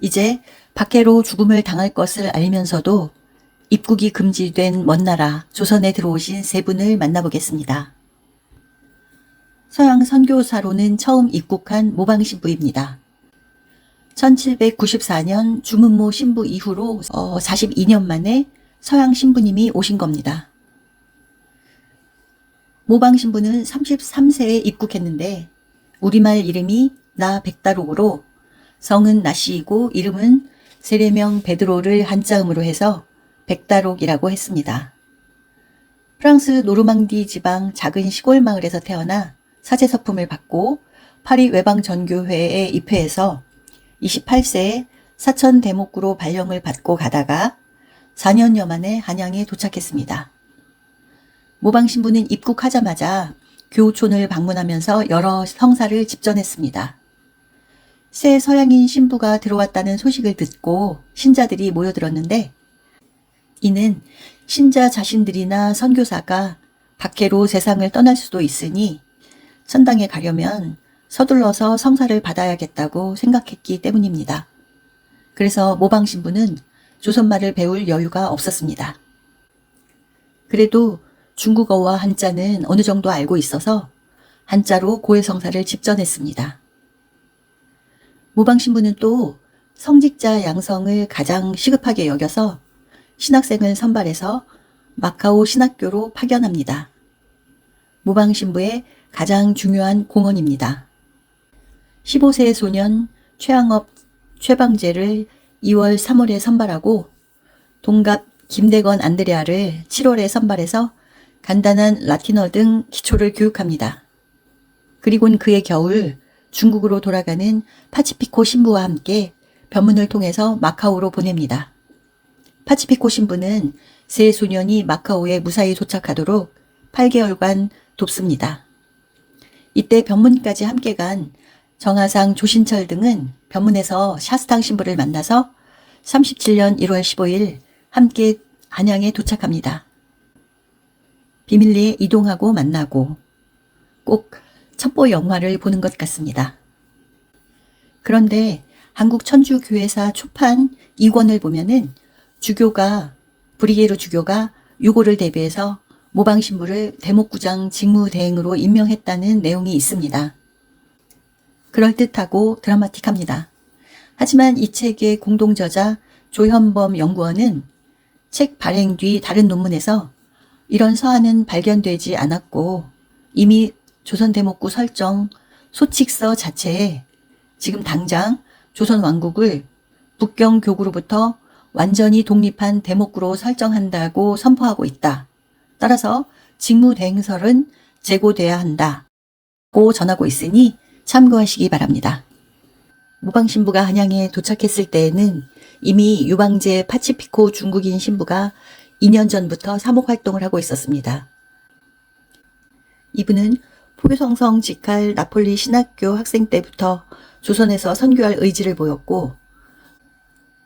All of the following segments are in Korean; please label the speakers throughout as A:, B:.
A: 이제 박해로 죽음을 당할 것을 알면서도 입국이 금지된 먼 나라 조선에 들어오신 세 분을 만나보겠습니다. 서양 선교사로는 처음 입국한 모방신부입니다. 1794년 주문모 신부 이후로 42년 만에 서양 신부님이 오신 겁니다. 모방신부는 33세에 입국했는데 우리말 이름이 나백다록으로 성은 나씨이고 이름은 세례명 베드로를 한자음으로 해서 백다록이라고 했습니다. 프랑스 노르망디 지방 작은 시골 마을에서 태어나 사제서품을 받고 파리 외방전교회에 입회해서 28세에 사천 대목구로 발령을 받고 가다가 4년여 만에 한양에 도착했습니다. 모방신부는 입국하자마자 교촌을 방문하면서 여러 성사를 집전했습니다. 새 서양인 신부가 들어왔다는 소식을 듣고 신자들이 모여들었는데 이는 신자 자신들이나 선교사가 박해로 세상을 떠날 수도 있으니 천당에 가려면 서둘러서 성사를 받아야겠다고 생각했기 때문입니다. 그래서 모방신부는 조선말을 배울 여유가 없었습니다. 그래도 중국어와 한자는 어느 정도 알고 있어서 한자로 고해성사를 집전했습니다. 모방신부는 또 성직자 양성을 가장 시급하게 여겨서 신학생을 선발해서 마카오 신학교로 파견합니다. 모방신부의 가장 중요한 공헌입니다. 15세 소년 최항업 최방제를 2월 3월에 선발하고 동갑 김대건 안드레아를 7월에 선발해서 간단한 라틴어 등 기초를 교육합니다. 그리고는 그해 겨울 중국으로 돌아가는 파치피코 신부와 함께 변문을 통해서 마카오로 보냅니다. 파치피코 신부는 세 소년이 마카오에 무사히 도착하도록 8개월간 돕습니다. 이때 변문까지 함께 간 정하상 조신철 등은 변문에서 샤스탕 신부를 만나서 37년 1월 15일 함께 한양에 도착합니다. 비밀리에 이동하고 만나고 꼭 첩보 영화를 보는 것 같습니다. 그런데 한국 천주교회사 초판 2권을 보면은 브리게르 주교가 유고를 대비해서 모방신부를 대목구장 직무대행으로 임명했다는 내용이 있습니다. 그럴듯하고 드라마틱합니다. 하지만 이 책의 공동저자 조현범 연구원은 책 발행 뒤 다른 논문에서 이런 서한은 발견되지 않았고 이미 조선대목구 설정 소칙서 자체에 지금 당장 조선왕국을 북경교구로부터 완전히 독립한 대목구로 설정한다고 선포하고 있다. 따라서 직무대행설은 재고돼야 한다고 전하고 있으니 참고하시기 바랍니다. 모방신부가 한양에 도착했을 때에는 이미 유방제 파치피코 중국인 신부가 2년 전부터 사목활동을 하고 있었습니다. 이분은 포교성성 직할 나폴리 신학교 학생 때부터 조선에서 선교할 의지를 보였고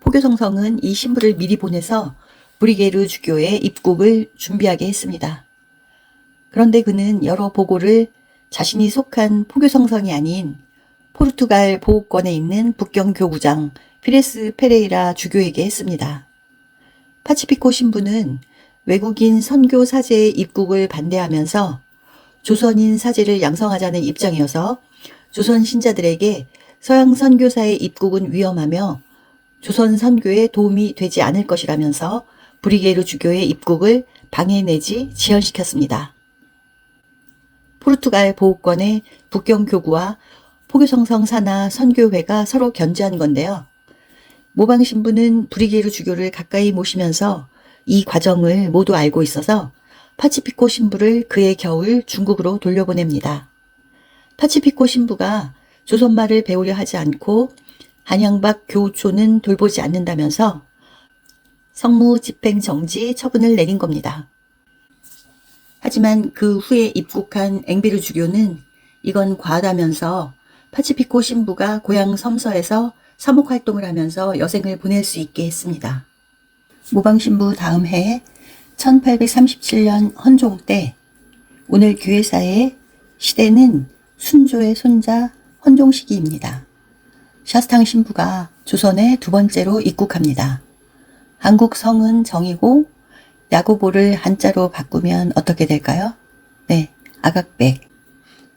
A: 포교성성은 이 신부를 미리 보내서 브리게르 주교의 입국을 준비하게 했습니다. 그런데 그는 여러 보고를 자신이 속한 포교성성이 아닌 포르투갈 보호권에 있는 북경교구장 피레스 페레이라 주교에게 했습니다. 파치피코 신부는 외국인 선교 사제의 입국을 반대하면서 조선인 사제를 양성하자는 입장이어서 조선 신자들에게 서양 선교사의 입국은 위험하며 조선 선교에 도움이 되지 않을 것이라면서 브리게르 주교의 입국을 방해 내지 지연시켰습니다. 포르투갈 보호권의 북경교구와 포교성성 산하 선교회가 서로 견제한 건데요. 모방신부는 브리게르 주교를 가까이 모시면서 이 과정을 모두 알고 있어서 파치피코 신부를 그해 겨울 중국으로 돌려보냅니다. 파치피코 신부가 조선말을 배우려 하지 않고 한양 밖 교우촌은 돌보지 않는다면서 성무 집행정지 처분을 내린 겁니다. 하지만 그 후에 입국한 앵베르 주교는 이건 과하다면서 파치피코 신부가 고향 섬서에서 사목활동을 하면서 여생을 보낼 수 있게 했습니다. 모방신부 다음 해에 1837년 헌종 때 오늘 교회사의 시대는 순조의 손자 헌종 시기입니다. 샤스탕 신부가 조선에 두 번째로 입국합니다. 한국 성은 정이고 야고보를 한자로 바꾸면 어떻게 될까요? 네, 아각백.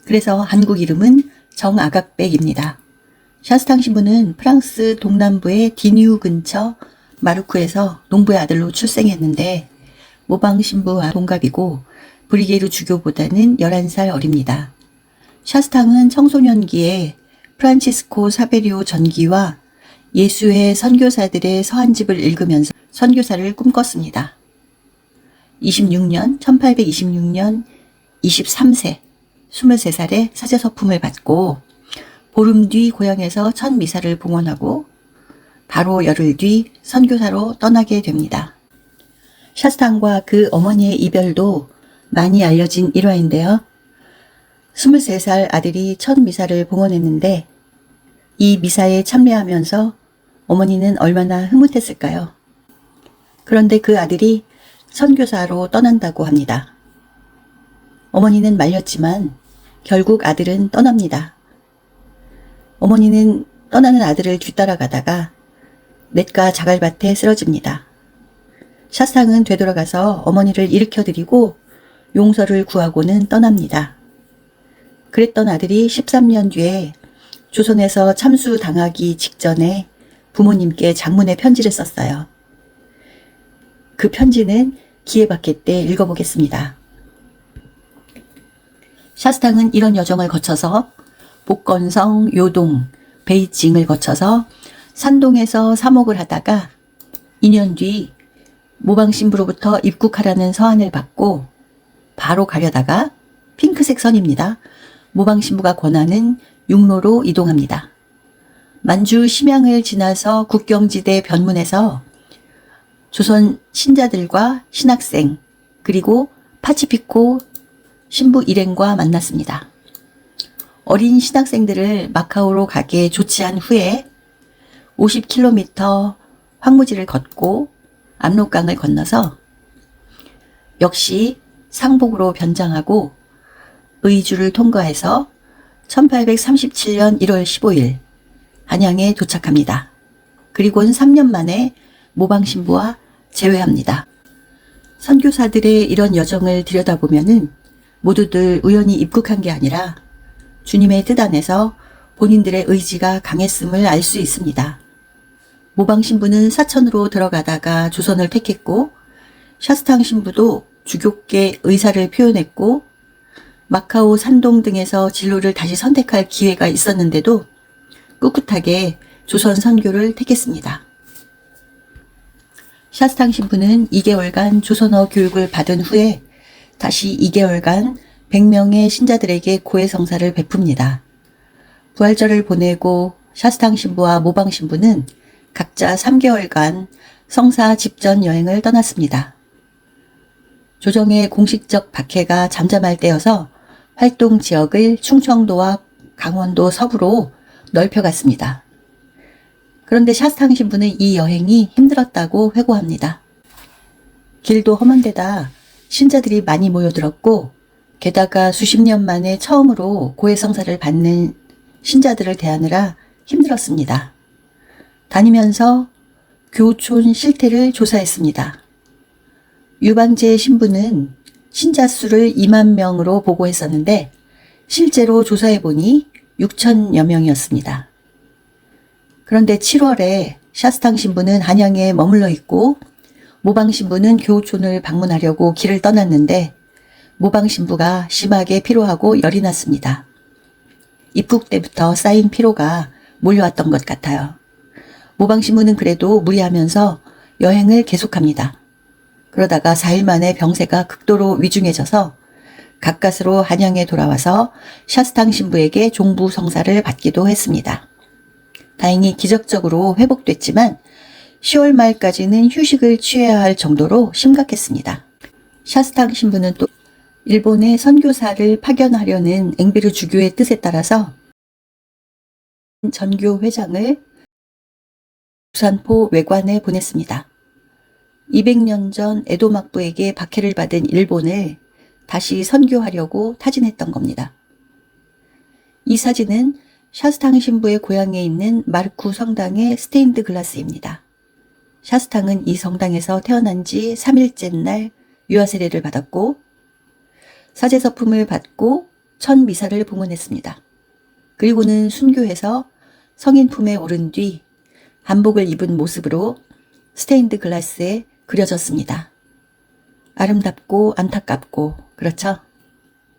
A: 그래서 한국 이름은 정아각백입니다. 샤스탕 신부는 프랑스 동남부의 디뉴 근처 마르쿠에서 농부의 아들로 출생했는데 모방 신부와 동갑이고 브리게르 주교보다는 11살 어립니다. 샤스탕은 청소년기에 프란치스코 사베리오 전기와 예수의 선교사들의 서한집을 읽으면서 선교사를 꿈꿨습니다. 1826년 23세, 23살에 사제서품을 받고 보름 뒤 고향에서 첫 미사를 봉헌하고 바로 열흘 뒤 선교사로 떠나게 됩니다. 샤스탕과 그 어머니의 이별도 많이 알려진 일화인데요. 23살 아들이 첫 미사를 봉헌했는데 이 미사에 참여하면서 어머니는 얼마나 흐뭇했을까요? 그런데 그 아들이 선교사로 떠난다고 합니다. 어머니는 말렸지만 결국 아들은 떠납니다. 어머니는 떠나는 아들을 뒤따라가다가 냇가 자갈밭에 쓰러집니다. 샤스탕은 되돌아가서 어머니를 일으켜드리고 용서를 구하고는 떠납니다. 그랬던 아들이 13년 뒤에 조선에서 참수당하기 직전에 부모님께 장문의 편지를 썼어요. 그 편지는 기회받기 때 읽어보겠습니다. 샤스탕은 이런 여정을 거쳐서 복건성, 요동, 베이징을 거쳐서 산동에서 사목을 하다가 2년 뒤 모방신부로부터 입국하라는 서한을 받고 바로 가려다가 핑크색 선입니다. 모방신부가 권하는 육로로 이동합니다. 만주 심양을 지나서 국경지대 변문에서 조선 신자들과 신학생 그리고 파치피코 신부 일행과 만났습니다. 어린 신학생들을 마카오로 가게 조치한 후에 50km 황무지를 걷고 압록강을 건너서 역시 상복으로 변장하고 의주를 통과해서 1837년 1월 15일 한양에 도착합니다. 그리고는 3년 만에 모방신부와 재회합니다. 선교사들의 이런 여정을 들여다보면은 모두들 우연히 입국한 게 아니라 주님의 뜻 안에서 본인들의 의지가 강했음을 알 수 있습니다. 모방신부는 사천으로 들어가다가 조선을 택했고 샤스탕 신부도 주교께 의사를 표현했고 마카오, 산동 등에서 진로를 다시 선택할 기회가 있었는데도 꿋꿋하게 조선 선교를 택했습니다. 샤스탕 신부는 2개월간 조선어 교육을 받은 후에 다시 2개월간 100명의 신자들에게 고해성사를 베풉니다. 부활절을 보내고 샤스탕 신부와 모방 신부는 각자 3개월간 성사 집전 여행을 떠났습니다. 조정의 공식적 박해가 잠잠할 때여서 활동 지역을 충청도와 강원도 서부로 넓혀갔습니다. 그런데 샤스탕 신부는 이 여행이 힘들었다고 회고합니다. 길도 험한 데다 신자들이 많이 모여들었고 게다가 수십 년 만에 처음으로 고해성사를 받는 신자들을 대하느라 힘들었습니다. 다니면서 교촌 실태를 조사했습니다. 유방제 신부는 신자 수를 2만 명으로 보고했었는데 실제로 조사해보니 6천여 명이었습니다. 그런데 7월에 샤스탕 신부는 한양에 머물러 있고 모방 신부는 교촌을 방문하려고 길을 떠났는데 모방 신부가 심하게 피로하고 열이 났습니다. 입국 때부터 쌓인 피로가 몰려왔던 것 같아요. 모방 신부는 그래도 무리하면서 여행을 계속합니다. 그러다가 4일 만에 병세가 극도로 위중해져서 가까스로 한양에 돌아와서 샤스탕 신부에게 종부 성사를 받기도 했습니다. 다행히 기적적으로 회복됐지만 10월 말까지는 휴식을 취해야 할 정도로 심각했습니다. 샤스탕 신부는 또 일본의 선교사를 파견하려는 엥베르 주교의 뜻에 따라서 전교 회장을 부산포 외관에 보냈습니다. 200년 전 에도 막부에게 박해를 받은 일본을 다시 선교하려고 타진했던 겁니다. 이 사진은 샤스탕 신부의 고향에 있는 마르쿠 성당의 스테인드 글라스입니다. 샤스탕은 이 성당에서 태어난 지 3일째 날 유아 세례를 받았고 사제 서품을 받고 첫 미사를 봉헌했습니다. 그리고는 순교해서 성인 품에 오른 뒤 한복을 입은 모습으로 스테인드 글라스에 그려졌습니다. 아름답고 안타깝고 그렇죠?